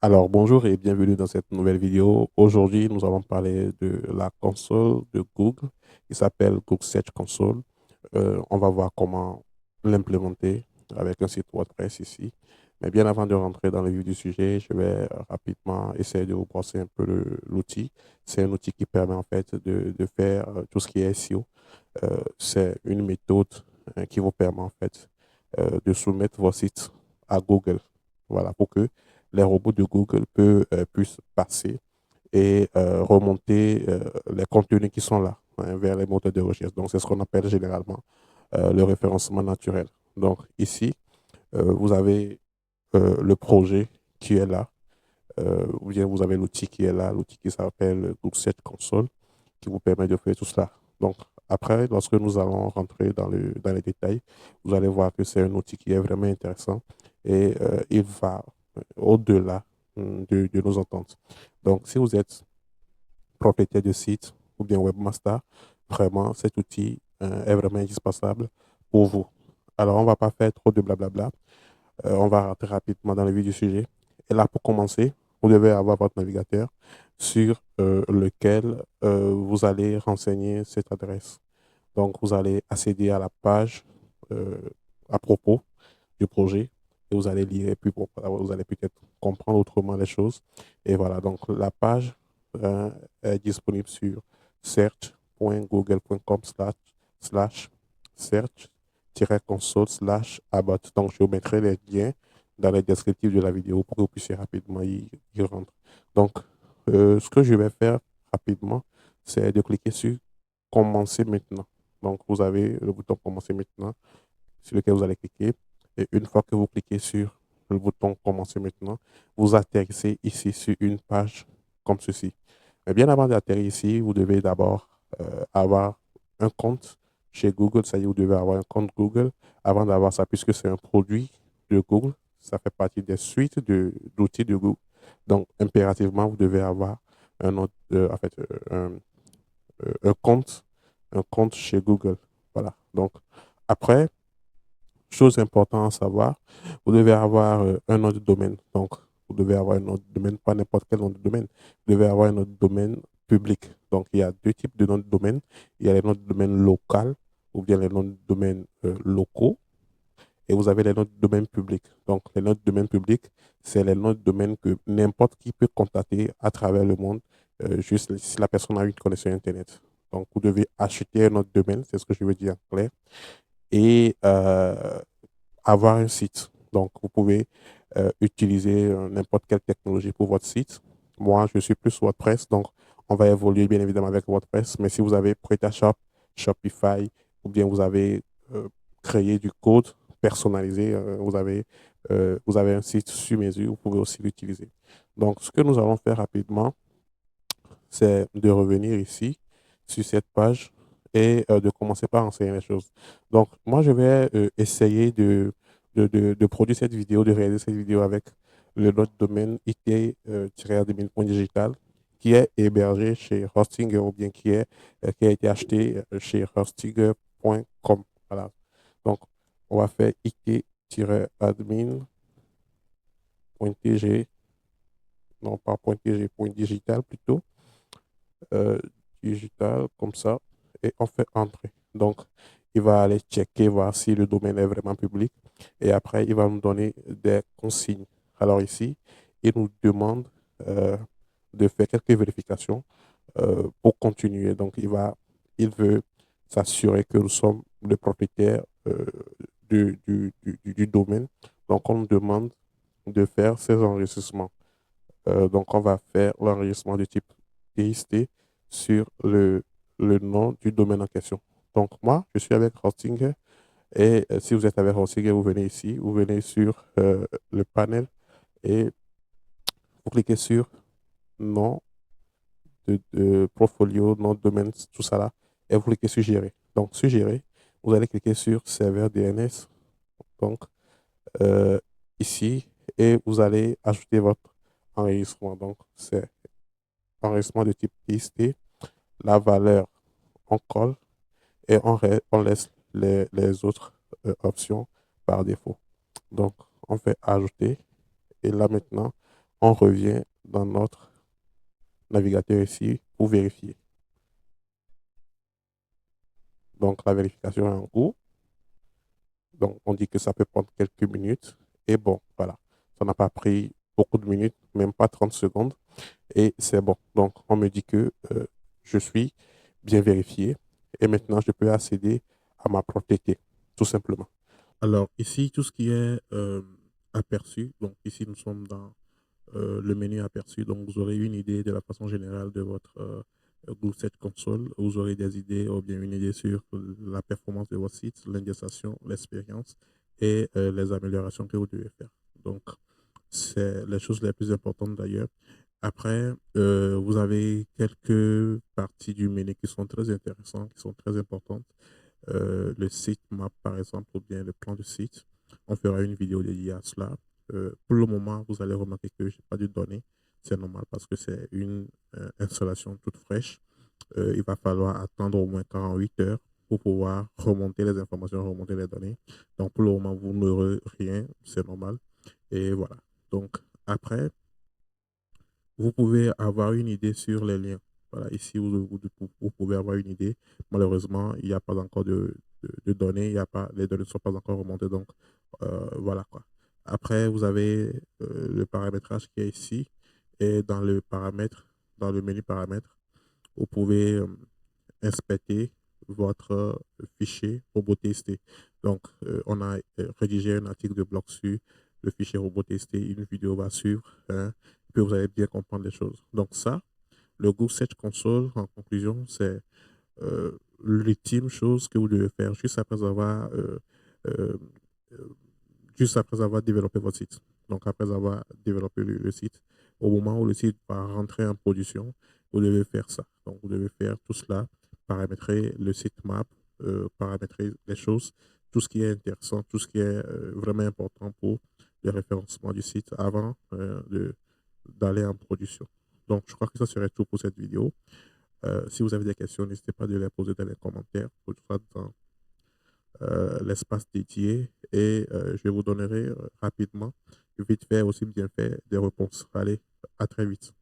Alors, bonjour et bienvenue dans cette nouvelle vidéo. Aujourd'hui, nous allons parler de la console de Google qui s'appelle Google Search Console. On va voir comment l'implémenter avec un site WordPress ici. Mais bien avant de rentrer dans le vif du sujet, je vais rapidement essayer de vous brosser un peu l'outil. C'est un outil qui permet en fait de faire tout ce qui est SEO. C'est une méthode qui vous permet en fait de soumettre vos sites à Google. Voilà, pour que les robots de Google puissent passer et remonter les contenus qui sont là vers les moteurs de recherche. Donc, c'est ce qu'on appelle généralement le référencement naturel. Donc, ici, vous avez le projet qui est là, ou bien vous avez l'outil qui est là, l'outil qui s'appelle Google Search Console, qui vous permet de faire tout cela. Donc, après, lorsque nous allons rentrer dans les détails, vous allez voir que c'est un outil qui est vraiment intéressant et il va au-delà de nos ententes. Donc, si vous êtes propriétaire de site ou bien webmaster, vraiment, cet outil est vraiment indispensable pour vous. Alors, on ne va pas faire trop de blablabla. On va rentrer rapidement dans le vif du sujet. Et là, pour commencer, vous devez avoir votre navigateur sur lequel vous allez renseigner cette adresse. Donc, vous allez accéder à la page euh, à propos du projet et vous allez lire et puis vous allez peut-être comprendre autrement les choses. Et voilà, donc la page est disponible sur search.google.com slash search-console slash about. Donc, je vous mettrai les liens dans les descriptifs de la vidéo pour que vous puissiez rapidement y rendre. Donc, ce que je vais faire rapidement, c'est de cliquer sur commencer maintenant. Donc, vous avez le bouton commencer maintenant sur lequel vous allez cliquer. Et une fois que vous cliquez sur le bouton commencer maintenant, vous atterrissez ici sur une page comme ceci. Mais bien avant d'atterrir ici, vous devez d'abord avoir un compte chez Google. Ça y est, vous devez avoir un compte Google avant d'avoir ça, puisque c'est un produit de Google. Ça fait partie des suites d'outils de Google. Donc, impérativement, vous devez avoir un, autre, en fait, un compte chez Google. Voilà. Donc, après, chose importante à savoir, vous devez avoir un nom de domaine. Donc, vous devez avoir un nom de domaine, pas n'importe quel nom de domaine. Vous devez avoir un nom de domaine public. Donc, il y a deux types de noms de domaine. Il y a les noms de domaine local ou bien les noms de domaine locaux. Et vous avez les noms de domaine public. Donc, les noms de domaine public, c'est les noms de domaine que n'importe qui peut contacter à travers le monde, juste si la personne a une connexion Internet. Donc, vous devez acheter un nom de domaine, c'est ce que je veux dire en clair, et avoir un site. Donc, vous pouvez utiliser n'importe quelle technologie pour votre site. Moi, je suis plus WordPress, donc on va évoluer bien évidemment avec WordPress. Mais si vous avez PrestaShop, Shopify, ou bien vous avez créé du code personnalisé, vous avez un site sur mesure, vous pouvez aussi l'utiliser. Donc, ce que nous allons faire rapidement, c'est de revenir ici sur cette page et de commencer par enseigner les choses. Donc, moi, je vais essayer de produire cette vidéo, de réaliser cette vidéo avec le nom de domaine it-admin.digital qui est hébergé chez Hostinger ou bien qui a été acheté chez hostinger.com. Voilà. Donc, on va faire it-admin.tg, non pas .tg, .digital plutôt euh, digital comme ça et on fait entrer. Donc, il va aller checker, voir si le domaine est vraiment public et après, il va nous donner des consignes. Alors ici, il nous demande euh, de faire quelques vérifications pour continuer. Donc, il veut s'assurer que nous sommes le propriétaire du domaine. Donc, on nous demande de faire ces enregistrements. Donc, on va faire l'enregistrement de type TXT sur le nom du domaine en question. Donc, moi, je suis avec Hostinger et si vous êtes avec Hostinger, vous venez ici, vous venez sur le panel et vous cliquez sur nom de portfolio, nom de domaine, tout ça là, et vous cliquez sur gérer. Donc, sur gérer, vous allez cliquer sur serveur DNS, donc euh, ici, et vous allez ajouter votre enregistrement. Donc, c'est enregistrement de type TXT, la valeur, on colle et on laisse les autres options par défaut. Donc, on fait ajouter et là maintenant, on revient dans notre navigateur ici pour vérifier. Donc, la vérification est en cours. Donc, on dit que ça peut prendre quelques minutes. Et bon, voilà. Ça n'a pas pris beaucoup de minutes, même pas 30 secondes. Et c'est bon. Donc, on me dit que je suis bien vérifié. Et maintenant, je peux accéder à ma propriété, tout simplement. Alors, ici, tout ce qui est aperçu. Donc, ici, nous sommes dans le menu aperçu. Donc, vous aurez une idée de la façon générale de votre Google Search Console. Vous aurez des idées ou bien une idée sur la performance de votre site, l'indexation, l'expérience et les améliorations que vous devez faire. Donc, c'est les choses les plus importantes d'ailleurs. Après, vous avez quelques parties du menu qui sont très intéressantes, qui sont très importantes. Le site map, par exemple, ou bien le plan de site. On fera une vidéo dédiée à cela. Pour le moment, vous allez remarquer que je n'ai pas de données. C'est normal parce que c'est une installation toute fraîche. Il va falloir attendre au moins 48 heures pour pouvoir remonter les informations, remonter les données. Donc, pour le moment, vous n'aurez rien. C'est normal. Et voilà. Donc, après, vous pouvez avoir une idée sur les liens. Voilà, ici, vous pouvez avoir une idée. Malheureusement, il n'y a pas encore de données, il y a pas, les données ne sont pas encore remontées. Donc, voilà quoi. Après, vous avez le paramétrage qui est ici. Et dans le paramètre, dans le menu paramètres, vous pouvez inspecter votre fichier robot-testé. Donc, on a rédigé un article de blog sur le fichier robot-testé. Une vidéo va suivre, hein, puis vous allez bien comprendre les choses. Donc, ça, le Google Search Console, en conclusion, c'est l'ultime chose que vous devez faire euh, euh, juste après avoir développé votre site. Donc, après avoir développé le site, au moment où le site va rentrer en production, vous devez faire ça. Donc, vous devez faire tout cela, paramétrer le sitemap, paramétrer les choses, tout ce qui est intéressant, tout ce qui est vraiment important pour le référencement du site avant d'aller en production. Donc, je crois que ça serait tout pour cette vidéo. Si vous avez des questions, n'hésitez pas à les poser dans les commentaires, soit dans l'espace dédié, et je vous donnerai rapidement, vite fait, aussi bien fait, des réponses. Allez, à très vite.